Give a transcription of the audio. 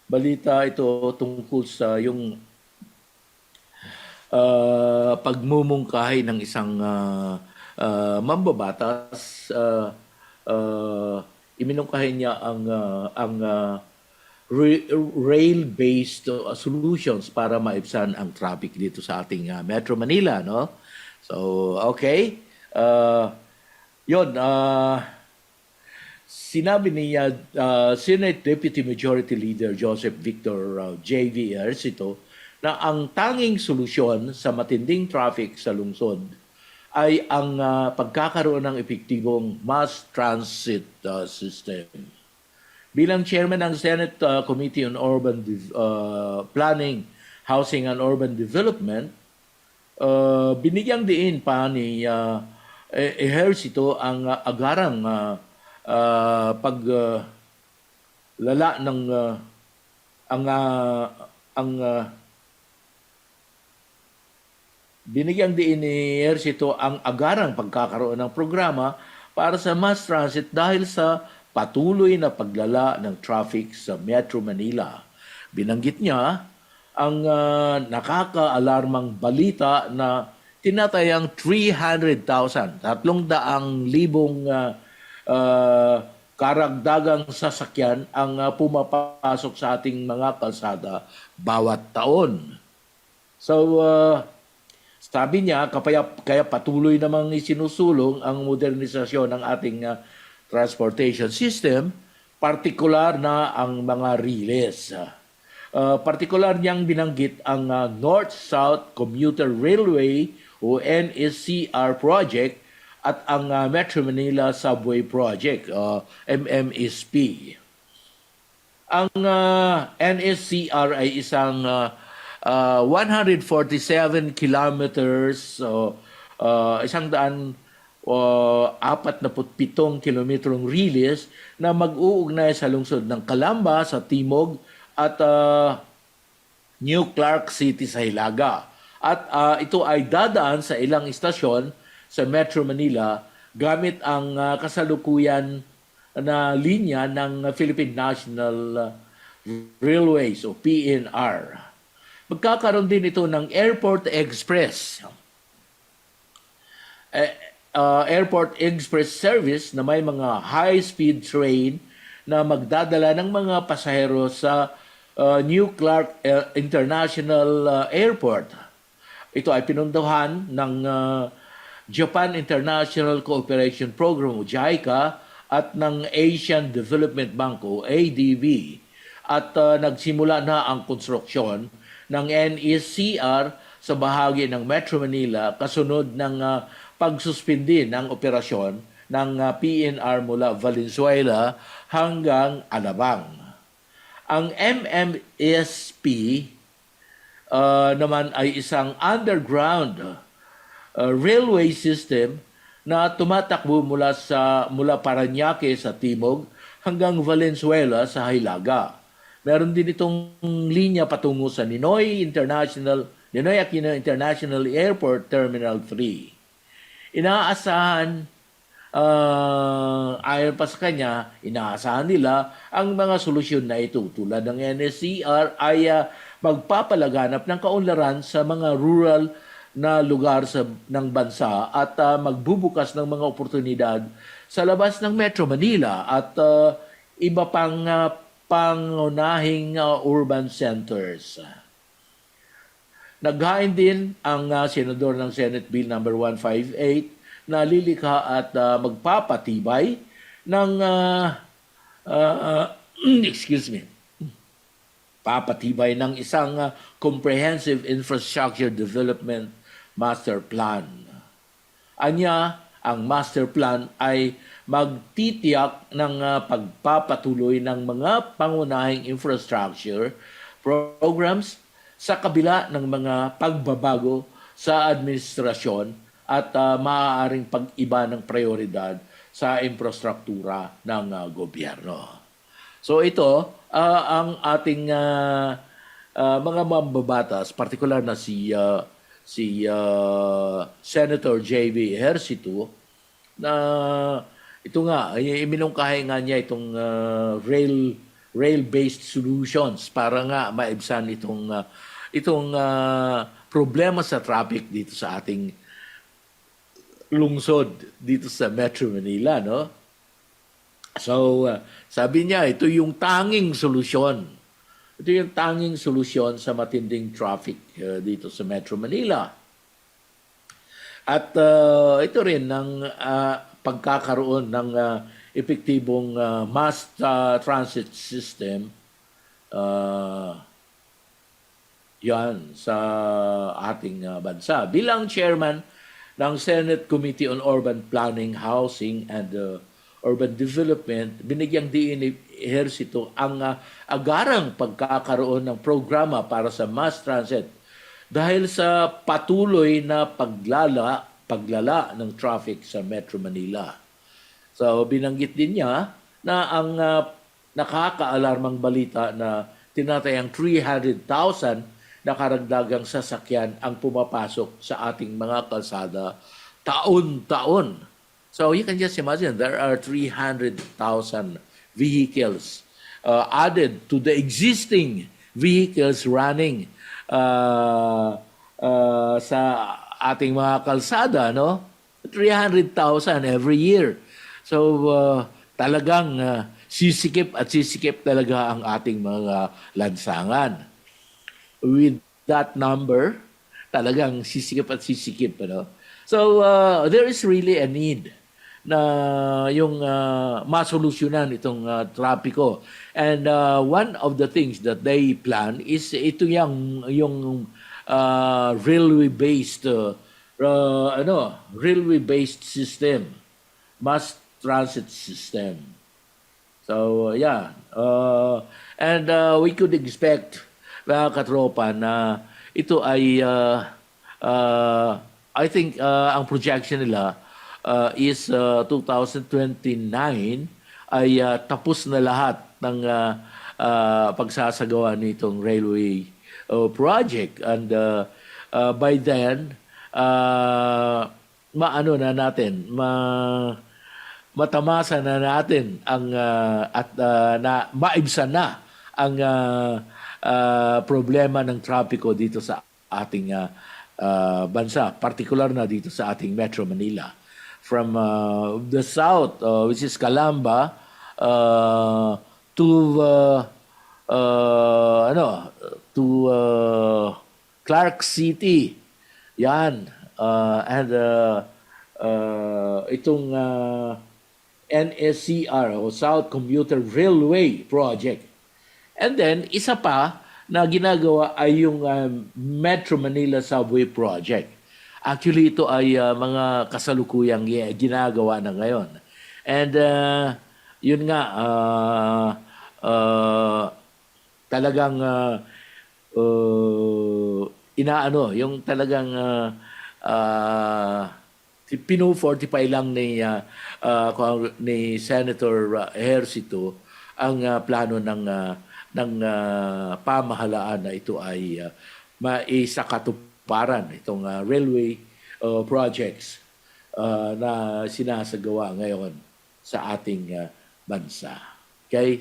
balita ito tungkol sa yung pagmumungkahi ng isang mambabatas. Iminungkahi niya ang rail-based solutions para maibsan ang traffic dito sa ating Metro Manila, no? So, okay. Yun, sinabi niya Senate Deputy Majority Leader Joseph Victor J.V. Ejercito na ang tanging solusyon sa matinding traffic sa lungsod ay ang pagkakaroon ng epektibong mass transit system. Bilang chairman ng Senate Committee on Urban Planning, Housing and Urban Development, binigyang diin pa ni Ejercito ang agarang paglala ng binigyang diin ni Ejercito ang agarang pagkakaroon ng programa para sa mass transit dahil sa patuloy na paglala ng traffic sa Metro Manila. Binanggit niya ang nakaka-alarmang balita na tinatayang 300,000, 300,000 karagdagang sasakyan ang pumapasok sa ating mga kalsada bawat taon. So, sabi niya, kaya patuloy namang isinusulong ang modernisasyon ng ating transportation system, partikular na ang mga riles. Partikular niyang binanggit ang North-South Commuter Railway o NSCR project at ang Metro Manila Subway Project, MMSP. Ang NSCR ay isang 147 kilometers, isang daan 47 kilometrong riles na mag-uugnay sa lungsod ng Calamba sa timog at New Clark City sa hilaga. At ito ay dadaan sa ilang istasyon sa Metro Manila gamit ang kasalukuyan na linya ng Philippine National Railways o PNR. Magkakaroon din ito ng Airport Express. Airport Express service na may mga high-speed train na magdadala ng mga pasahero sa New Clark International Airport. Ito ay pinundahan ng Japan International Cooperation Program o JICA at ng Asian Development Bank o ADB. At nagsimula na ang konstruksyon ng NSCR sa bahagi ng Metro Manila kasunod ng pagsuspindi ng operasyon ng PNR mula Valenzuela hanggang Alabang. Ang MMSP naman ay isang underground railway system na tumatakbo mula Parañaque sa timog hanggang Valenzuela sa hilaga. Meron din itong linya patungo sa Ninoy Aquino International Airport Terminal 3. Inaasahan, ayon pa sa kanya, inaasahan nila ang mga solusyon na ito tulad ng NSCR ay magpapalaganap ng kaunlaran sa mga rural na lugar ng bansa at magbubukas ng mga oportunidad sa labas ng Metro Manila at iba pang pangunahing urban centers. Naghain din ang senador ng Senate Bill number 158 na lilikha at magpapatibay ng papatibay ng isang comprehensive infrastructure development master plan. Anya, ang master plan ay magtitiyak ng pagpapatuloy ng mga pangunahing infrastructure programs sa kabila ng mga pagbabago sa administrasyon at maaaring pag-iba ng prioridad sa infrastruktura ng gobyerno. So ito, ang ating mga mambabatas, partikular na si Senator J.V. Ejercito, na ito nga, iminungkahi nga niya itong rail-based solutions para nga maibsan itong problema sa traffic dito sa ating lungsod dito sa Metro Manila, no? So, sabi niya, ito yung tanging solusyon. Ito yung tanging solusyon sa matinding traffic dito sa Metro Manila. At ito rin ng pagkakaroon ng epektibong mass transit system yan sa ating bansa. Bilang chairman ng Senate Committee on Urban Planning, Housing, and Urban Development, binigyang diin ni Ejercito ang agarang pagkakaroon ng programa para sa mass transit dahil sa patuloy na paglala ng traffic sa Metro Manila. So binanggit din niya na ang nakakaalarmang balita na tinatayang 300,000 na karagdagang sasakyan ang pumapasok sa ating mga kalsada taon-taon. So you can just imagine there are 300,000 vehicles added to the existing vehicles running sa ating mga kalsada, no? 300,000 every year. So talagang sisikip at sisikip talaga ang ating mga lansangan. With that number, talagang sisikip at sisikip, ano? So there is really a need na yung masolusyonan itong trapiko. And one of the things that they plan is ito yung railway-based railway-based system, mass transit system. So yeah, and we could expect mga katropa na ito ay I think ang projection nila is 2029 ay tapos na lahat ng pagsasagawa nitong railway project, and by then matamasa na natin ang na maibsan na ang problema ng trapiko dito sa ating bansa, particular na dito sa ating Metro Manila. From the south, which is Calamba, to Clark City. Yan. And itong NSCR o South Commuter Railway Project. And then, isa pa na ginagawa ay yung Metro Manila Subway Project. Actually, ito ay mga kasalukuyang ginagawa na ngayon. And yun nga, talagang yung talagang pino-fortify lang ni Senator Ejercito ang plano ng pamahalaan na ito ay maisakatuparan itong railway projects na sinasagawa ngayon sa ating bansa. Okay?